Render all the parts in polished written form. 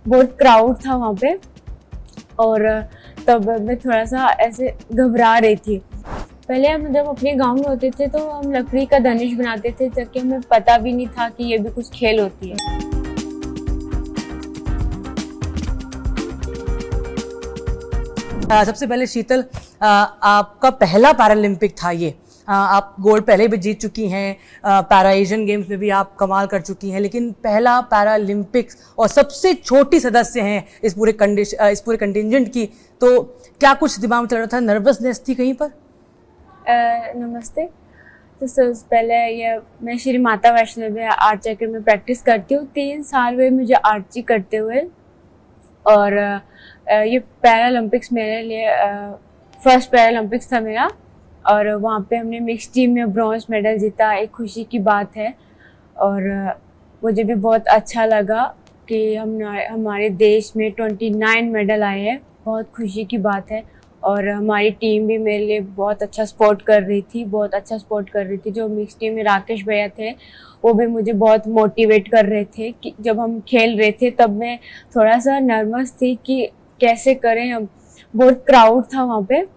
बहुत क्राउड था वहाँ पे और तब मैं थोड़ा सा ऐसे घबरा रही थी। पहले हम जब अपने गांव में होते थे तो हम लकड़ी का धनुष बनाते थे, ताकि हमें पता भी नहीं था कि ये भी कुछ खेल होती है। सबसे पहले शीतल, आपका पहला पैरालंपिक था ये। आप गोल्ड पहले भी जीत चुकी हैं, पैरा एशियन गेम्स में भी आप कमाल कर चुकी हैं, लेकिन पहला पैरालंपिक्स और सबसे छोटी सदस्य हैं इस पूरे कंटिजेंट की, तो क्या कुछ दिमाग में चल रहा था? नर्वसनेस थी कहीं पर? नमस्ते। तो सबसे पहले ये मैं श्री माता वैष्णो देवी आर्ट अकेडमी में प्रैक्टिस करती हूँ। 3 साल हुए मुझे आर्चरी करते हुए, और ये पैरालंपिक्स मेरे लिए फर्स्ट पैरालंपिक्स था मेरा, और वहाँ पे हमने मिक्स टीम में ब्रॉन्ज मेडल जीता। एक खुशी की बात है, और मुझे भी बहुत अच्छा लगा कि हमारे देश में 29 मेडल आए हैं। बहुत खुशी की बात है, और हमारी टीम भी मेरे लिए बहुत अच्छा सपोर्ट कर रही थी। जो मिक्स टीम में राकेश भैया थे, वो भी मुझे बहुत मोटिवेट कर रहे थे कि जब हम खेल रहे थे तब मैं थोड़ा सा नर्वस थी कि कैसे करें हम। बहुत क्राउड था वहाँ पे,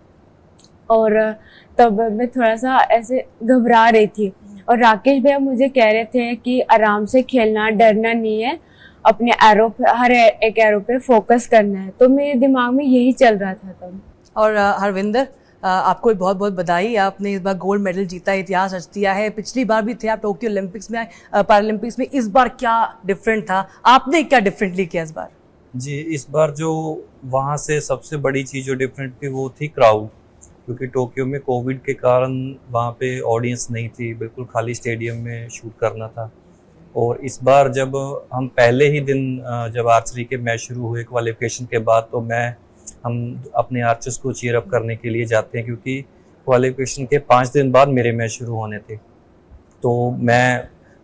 और तब मैं थोड़ा सा ऐसे घबरा रही थी, और राकेश भैया मुझे कह रहे थे कि आराम से खेलना, डरना नहीं है, अपने एरो पे, हर एक एरो पे फोकस करना है। तो मेरे दिमाग में यही चल रहा था तब। और हरविंदर, आपको बहुत बहुत बधाई, आपने इस बार गोल्ड मेडल जीता, इतिहास रच दिया है। पिछली बार भी थे आप टोक्यो ओलंपिक्स में, पैरालंपिक्स में। इस बार क्या डिफरेंट था? आपने क्या डिफरेंटली किया इस बार? जी, इस बार जो वहाँ से सबसे बड़ी चीज़ जो डिफरेंट थी वो थी क्राउड, क्योंकि टोक्यो में कोविड के कारण वहाँ पे ऑडियंस नहीं थी, बिल्कुल खाली स्टेडियम में शूट करना था। और इस बार जब हम पहले ही दिन जब आर्चरी के मैच शुरू हुए क्वालिफिकेशन के बाद, तो हम अपने आर्चर्स को चीयर अप करने के लिए जाते हैं, क्योंकि क्वालिफिकेशन के 5 दिन बाद मेरे मैच शुरू होने थे। तो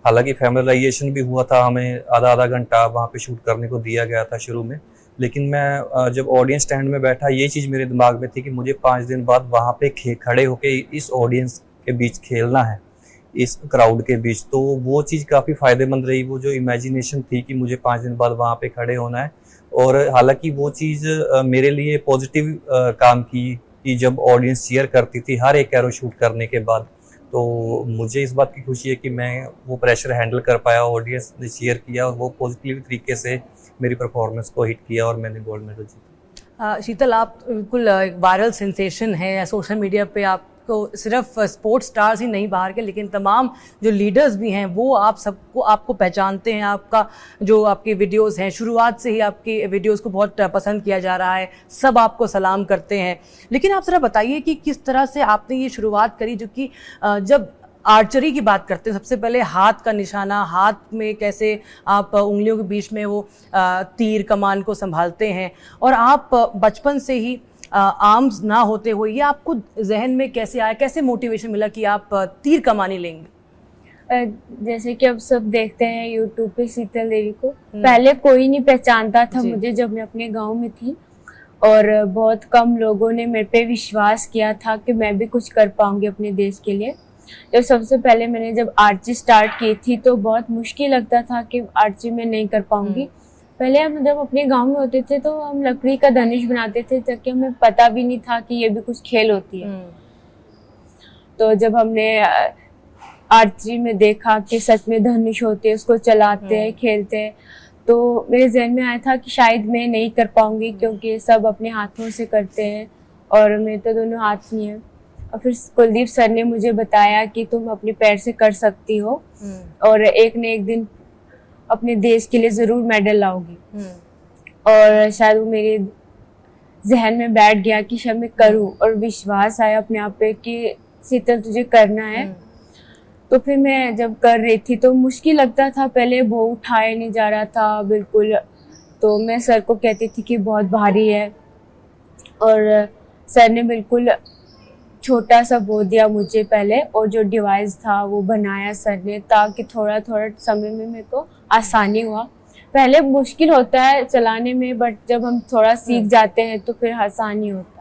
हालांकि फैमिलाइजेशन भी हुआ था, हमें आधा घंटा वहाँ पे शूट करने को दिया गया था शुरू में, लेकिन मैं जब ऑडियंस स्टैंड में बैठा, ये चीज़ मेरे दिमाग में थी कि मुझे 5 दिन बाद वहाँ पे खड़े होके इस ऑडियंस के बीच खेलना है, इस क्राउड के बीच। तो वो चीज़ काफ़ी फ़ायदेमंद रही, वो जो इमेजिनेशन थी कि मुझे 5 दिन बाद वहाँ पे खड़े होना है। और हालांकि वो चीज़ मेरे लिए पॉजिटिव काम की कि जब ऑडियंस चीयर करती थी हर एक एरो शूट करने के बाद, तो मुझे इस बात की खुशी है कि मैं वो प्रेशर हैंडल कर पाया, ऑडियंस ने चीयर किया और वो पॉजिटिव तरीके से मेरी परफॉर्मेंस को हिट किया और मैंने गोल्ड मेडल जीता। शीतल, आप बिल्कुल एक वायरल सेंसेशन है सोशल मीडिया पे। आपको सिर्फ स्पोर्ट्स स्टार्स ही नहीं बाहर के, लेकिन तमाम जो लीडर्स भी हैं वो आपको पहचानते हैं। आपके वीडियोस हैं, शुरुआत से ही आपके वीडियोस को बहुत पसंद किया जा रहा है, सब आपको सलाम करते हैं। लेकिन आप ज़रा बताइए कि किस तरह से आपने ये शुरुआत करी, जो कि जब आर्चरी की बात करते हैं, सबसे पहले हाथ का निशाना, हाथ में कैसे आप उंगलियों के बीच में वो तीर कमान को संभालते हैं, और आप बचपन से ही आर्म्स ना होते हुए ये आपको जहन में कैसे आया, कैसे मोटिवेशन मिला कि आप तीर कमानी लेंगे? जैसे कि अब सब देखते हैं यूट्यूब पे शीतल देवी को, पहले कोई नहीं पहचानता था मुझे जब मैं अपने गांव में थी, और बहुत कम लोगों ने मेरे पे विश्वास किया था कि मैं भी कुछ कर पाऊंगी अपने देश के लिए। जब सबसे पहले मैंने जब आर्चरी स्टार्ट की थी तो बहुत मुश्किल लगता था कि आर्चरी में नहीं कर पाऊंगी। पहले हम जब अपने गांव में होते थे तो हम लकड़ी का धनुष बनाते थे, ताकि हमें पता भी नहीं था कि ये भी कुछ खेल होती है। तो जब हमने आर्चरी में देखा कि सच में धनुष होते हैं, उसको चलाते हैं, खेलते हैं, तो मेरे जहन में आया था कि शायद मैं नहीं कर पाऊंगी, क्योंकि सब अपने हाथों से करते हैं और मेरे तो दोनों हाथ नहीं है। और फिर कुलदीप सर ने मुझे बताया कि तुम अपने पैर से कर सकती हो, और एक न एक दिन अपने देश के लिए जरूर मेडल लाओगी। और शायद वो मेरे जहन में बैठ गया कि शायद मैं करूं, और विश्वास आया अपने आप पे कि शीतल तुझे करना है। तो फिर मैं जब कर रही थी तो मुश्किल लगता था, पहले वो उठाया नहीं जा रहा था बिल्कुल, तो मैं सर को कहती थी कि बहुत भारी है, और सर ने बिल्कुल छोटा सा वो दिया मुझे पहले, और जो डिवाइस था वो बनाया सर ने, ताकि थोड़ा थोड़ा समय में मेरे को आसानी हुआ। पहले मुश्किल होता है चलाने में, बट जब हम थोड़ा सीख जाते हैं तो फिर आसानी होती है।